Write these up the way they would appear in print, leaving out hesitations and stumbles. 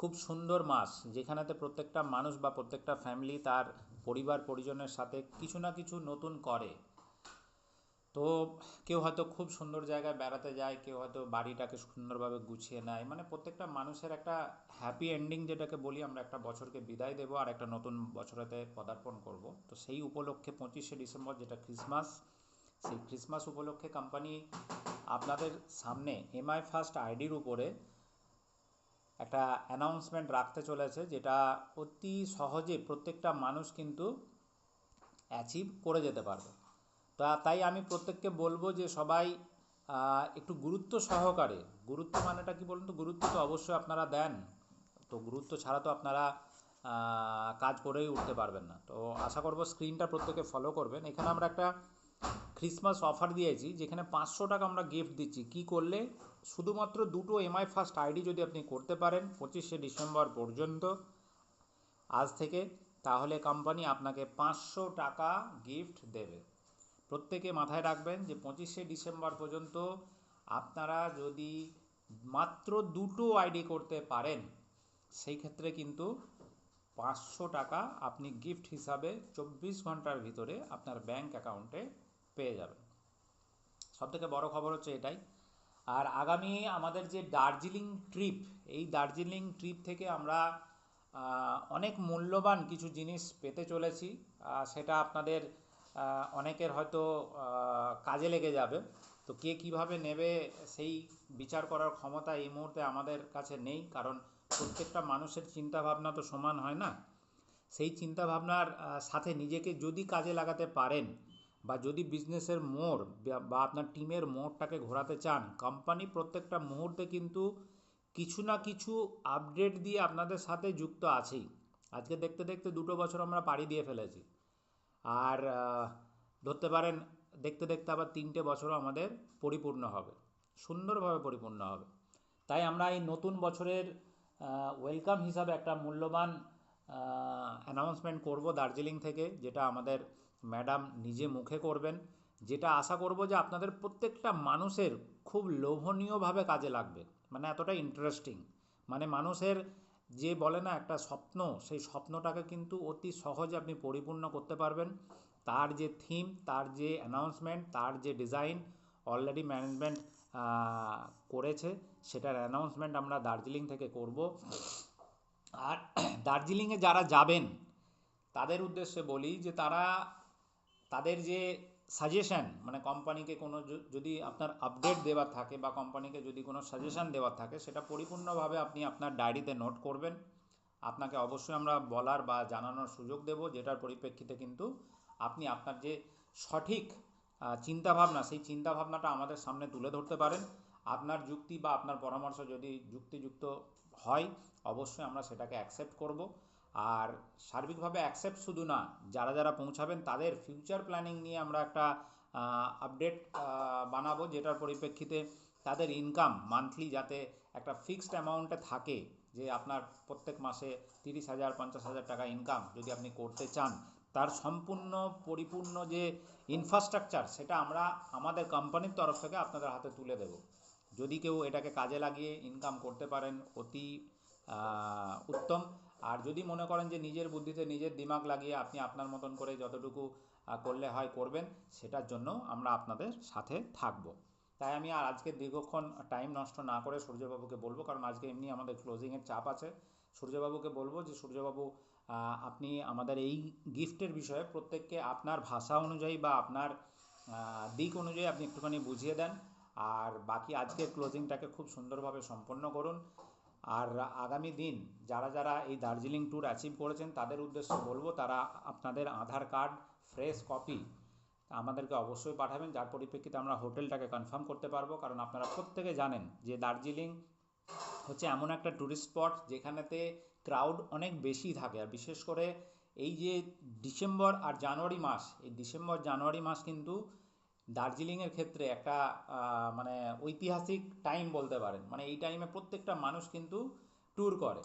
খুব সুন্দর মাস যেখানেতে প্রত্যেকটা মানুষ বা প্রত্যেকটা ফ্যামিলি তার পরিবার পরিজনের সাথে কিছু না কিছু নতুন করে। তো কেউ হয়তো খুব সুন্দর জায়গায় বেড়াতে যায়, কেউ হয়তো বাড়িটাকে সুন্দরভাবে গুছিয়ে নেয়, মানে প্রত্যেকটা মানুষের একটা হ্যাপি এন্ডিং যেটাকে বলি আমরা, একটা বছরকে বিদায় দেবো আর একটা নতুন বছরেতে পদার্পণ করব। তো সেই উপলক্ষে 25শে ডিসেম্বর যেটা ক্রিসমাস, সেই ক্রিসমাস উপলক্ষে কোম্পানি আপনাদের সামনে এমআই ফার্স্ট আইডির উপরে একটা অ্যানাউন্সমেন্ট রাখতে চলেছে, যেটা অতি সহজে প্রত্যেকটা মানুষ কিন্তু অ্যাচিভ করে যেতে পারবে। তাই আমি প্রত্যেককে বলবো যে সবাই একটু গুরুত্ব সহকারে, গুরুত্ব মানেটা কি বলুন তো, গুরুত্ব তো অবশ্যই আপনারা দেন, তো গুরুত্ব ছাড়া তো আপনারা কাজ করেই উঠতে পারবেন না। তো আশা করব স্ক্রিনটা প্রত্যেকে ফলো করবেন। এখানে আমরা একটা ক্রিসমাস অফার দিয়েছি, যেখানে 500 টাকা আমরা গিফট দিচ্ছি। কি করলে? শুধুমাত্র দুটো এমআই ফার্স্ট আইডি যদি আপনি করতে পারেন 25শে ডিসেম্বর পর্যন্ত, আজ থেকে, তাহলে কোম্পানি আপনাকে 500 টাকা গিফট দেবে। প্রত্যেকে মাথায় রাখবেন যে 25শে ডিসেম্বর পর্যন্ত আপনারা যদি মাত্র দুটো আইডি করতে পারেন, সেই ক্ষেত্রে কিন্তু 500 টাকা আপনি গিফট হিসাবে 24 ঘন্টার ভিতরে আপনার ব্যাংক অ্যাকাউন্টে পেয়ে যাবেন। সবথেকে বড় খবর হচ্ছে এটাই। আর আগামী আমাদের যে দার্জিলিং ট্রিপ, এই দার্জিলিং ট্রিপ থেকে আমরা অনেক মূল্যবান কিছু জিনিস পেতে চলেছি। সেটা আপনাদের অনেকের হয়তো কাজে লেগে যাবে। তো কে কিভাবে নেবে সেই বিচার করার ক্ষমতা এই মুহূর্তে আমাদের কাছে নেই, কারণ প্রত্যেকটা মানুষের চিন্তাভাবনা তো সমান হয় না। সেই চিন্তাভাবনার সাথে নিজেকে যদি কাজে লাগাতে পারেন, বা যদি বিজনেসের মোড় বা আপনার টিমের মোড়টাকে ঘোরাতে চান, কোম্পানি প্রত্যেকটা মুহূর্তে কিন্তু কিছু না কিছু আপডেট দিয়ে আপনাদের সাথে যুক্ত আছেই। আজকে দেখতে দেখতে 2 বছর আমরা পাড়ি দিয়ে ফেলেছি। আর ধরতে পারেন দেখতে দেখতে আবার 3টে বছরও আমাদের পরিপূর্ণ হবে, সুন্দরভাবে পরিপূর্ণ হবে। তাই আমরা এই নতুন বছরের ওয়েলকাম হিসাবে একটা মূল্যবান অ্যানাউন্সমেন্ট করব দার্জিলিং থেকে, যেটা আমাদের ম্যাডাম নিজে মুখে করবেন, যেটা আশা করব যে আপনাদের প্রত্যেকটা মানুষের খুব লোভনীয়ভাবে কাজে লাগবে। মানে এতটা ইন্টারেস্টিং, মানে মানুষের যে বলে না একটা স্বপ্ন, সেই স্বপ্নটাকে কিন্তু অতি সহজে আপনি পরিপূর্ণ করতে পারবেন। তার যে থিম, তার যে অ্যানাউন্সমেন্ট, তার যে ডিজাইন অলরেডি ম্যানেজমেন্ট করেছে, সেটার অ্যানাউন্সমেন্ট আমরা দার্জিলিং থেকে করব। আর দার্জিলিংয়ে যারা যাবেন তাদের উদ্দেশ্যে বলি যে তারা তাদের যে সাজেশান, মানে কোম্পানিকে কোনো যদি আপনার আপডেট দেওয়ার থাকে বা কোম্পানিকে যদি কোনো সাজেশান দেওয়ার থাকে, সেটা পরিপূর্ণভাবে আপনি আপনার ডায়েরিতে নোট করবেন। আপনাকে অবশ্যই আমরা বলার বা জানানোর সুযোগ দেব, যেটার পরিপ্রেক্ষিতে কিন্তু আপনি আপনার যে সঠিক চিন্তাভাবনা, সেই চিন্তাভাবনাটা আমাদের সামনে তুলে ধরতে পারেন। আপনার যুক্তি বা আপনার পরামর্শ যদি যুক্তিযুক্ত হয়, অবশ্যই আমরা সেটাকে অ্যাকসেপ্ট করব। আর সার্বিকভাবে অ্যাকসেপ্ট শুধু না, যারা যারা পৌঁছাবেন তাদের ফিউচার প্ল্যানিং নিয়ে আমরা একটা আপডেট বানাবো, যেটার পরিপ্রেক্ষিতে তাদের ইনকাম মান্থলি যাতে একটা ফিক্সড অ্যামাউন্টে থাকে, যে আপনার প্রত্যেক মাসে 30,000 50,000 টাকা ইনকাম যদি আপনি করতে চান, তার সম্পূর্ণ পরিপূর্ণ যে ইনফ্রাস্ট্রাকচার, সেটা আমরা আমাদের কোম্পানির তরফ থেকে আপনাদের হাতে তুলে দেব। যদি কেউ এটাকে কাজে লাগিয়ে ইনকাম করতে পারেন, অতি উত্তম। আর যদি মনে করেন যে নিজের বুদ্ধিতে নিজের দিমাগ লাগিয়ে আপনি আপনার মতন করে যতটুকু করলে হয় করবেন, সেটার জন্য আমরা আপনাদের সাথে থাকব। তাই আমি আর আজকে দীর্ঘক্ষণ টাইম নষ্ট না করে সূর্যবাবুকে বলবো, কারণ আজকে এমনি আমাদের ক্লোজিংয়ের চাপ আছে। সূর্যবাবুকে বলবো যে সূর্যবাবু, আপনি আমাদের এই গিফটের বিষয়ে প্রত্যেককে আপনার ভাষা অনুযায়ী বা আপনার দিক অনুযায়ী আপনি একটুখানি বুঝিয়ে দেন। আর বাকি আজকের ক্লোজিংটাকে খুব সুন্দরভাবে সম্পন্ন করুন। আর আগামী দিন যারা যারা এই দার্জিলিং ট্যুর অ্যাচিভ করেছেন, তাদের উদ্দেশ্যে বলবো তারা আপনাদের আধার কার্ড ফ্রেশ কপি আমাদেরকে অবশ্যই পাঠাবেন, যার পরিপ্রেক্ষিতে আমরা হোটেলটাকে কনফার্ম করতে পারবো। কারণ আপনারা প্রত্যেকে জানেন যে দার্জিলিং হচ্ছে এমন একটা ট্যুরিস্ট স্পট যেখানেতে ক্রাউড অনেক বেশি থাকে। আর বিশেষ করে এই যে ডিসেম্বর আর জানুয়ারি মাস, এই ডিসেম্বর জানুয়ারি মাস কিন্তু দার্জিলিংয়ের ক্ষেত্রে একটা মানে ঐতিহাসিক টাইম বলতে পারেন। মানে এই টাইমে প্রত্যেকটা মানুষ কিন্তু ট্যুর করে।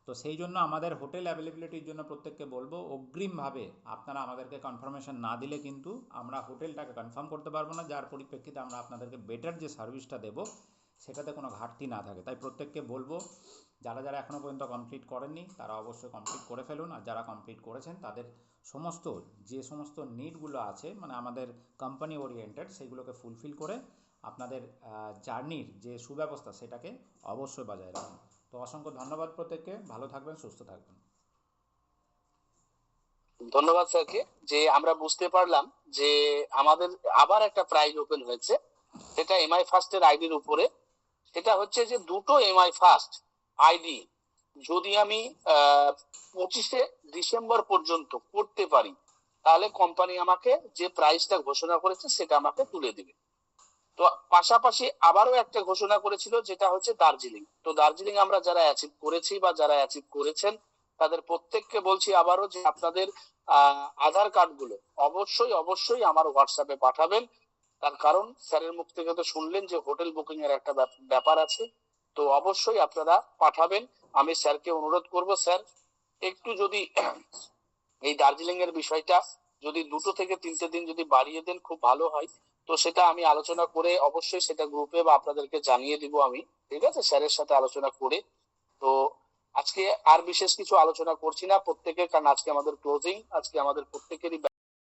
তো সেই জন্য আমাদের হোটেল অ্যাভেলেবিলিটির জন্য প্রত্যেককে বলবো, অগ্রিমভাবে আপনারা আমাদেরকে কনফার্মেশন না দিলে কিন্তু আমরা হোটেলটাকে কনফার্ম করতে পারবো না, যার পরিপ্রেক্ষিতে আমরা আপনাদেরকে বেটার যে সার্ভিসটা দেবো, সেটাতে কোনো ঘাটতি না থাকে। তাই প্রত্যেককে বলবো, যারা যারা এখনও পর্যন্ত কমপ্লিট করেননি তারা অবশ্যই কমপ্লিট করে ফেলুন, আর যারা কমপ্লিট করেছেন তাদের সমস্ত যে সমস্ত নিডগুলো আছে মানে আমাদের কোম্পানি ওরিয়েন্টেড সেগুলোকে ফুলফিল করে আপনাদের জার্নির যে সুব্যবস্থা সেটাকে অবশ্যই বজায় রাখুন। তো অসংখ্য ধন্যবাদ প্রত্যেককে, ভালো থাকবেন, সুস্থ থাকবেন। ধন্যবাদ স্যারকে। যে আমরা বুঝতে পারলাম যে আমাদের আবার একটা প্রাইজ ওপেন হয়েছে, সেটা এমআই ফার্স্টের আইডির উপরে। সেটা হচ্ছে যে দুটো এমআই ফার্স্ট আইডি যদি আমি 25শে ডিসেম্বর পর্যন্ত করতে পারি, তাহলে কোম্পানি আমাকে যে প্রাইসটা ঘোষণা করেছে সেটা আমাকে তুলে দিবে। তো পাশাপাশি আবারও একটা ঘোষণা করেছিল, যেটা হচ্ছে দার্জিলিং। তো দার্জিলিং আমরা যারা অ্যাচিভ করেছি বা যারা অ্যাচিভ করেছেন তাদের প্রত্যেককে বলছি আবারও যে আপনাদের আধার কার্ড গুলো অবশ্যই অবশ্যই আমার হোয়াটসঅ্যাপে পাঠাবেন। তার কারণ স্যারের মুখ থেকে তো শুনলেন যে হোটেল বুকিং এর একটা ব্যাপার আছে, তো অবশ্যই আপনারা পাঠাবেন। আমি স্যারকে অনুরোধ করব, স্যার একটু যদি এই দার্জিলিং এর বিষয়টা যদি 2 থেকে 3 দিন যদি বাড়িয়ে দেন খুব ভালো হয়। তো সেটা আমি আলোচনা করে অবশ্যই সেটা গ্রুপে বা আপনাদেরকে জানিয়ে দিব আমি, ঠিক আছে, স্যারের সাথে আলোচনা করে। তো আজকে আর বিশেষ কিছু আলোচনা করছি না প্রত্যেকের, কারণ আজকে আমাদের ক্লোজিং, আজকে আমাদের প্রত্যেকেরই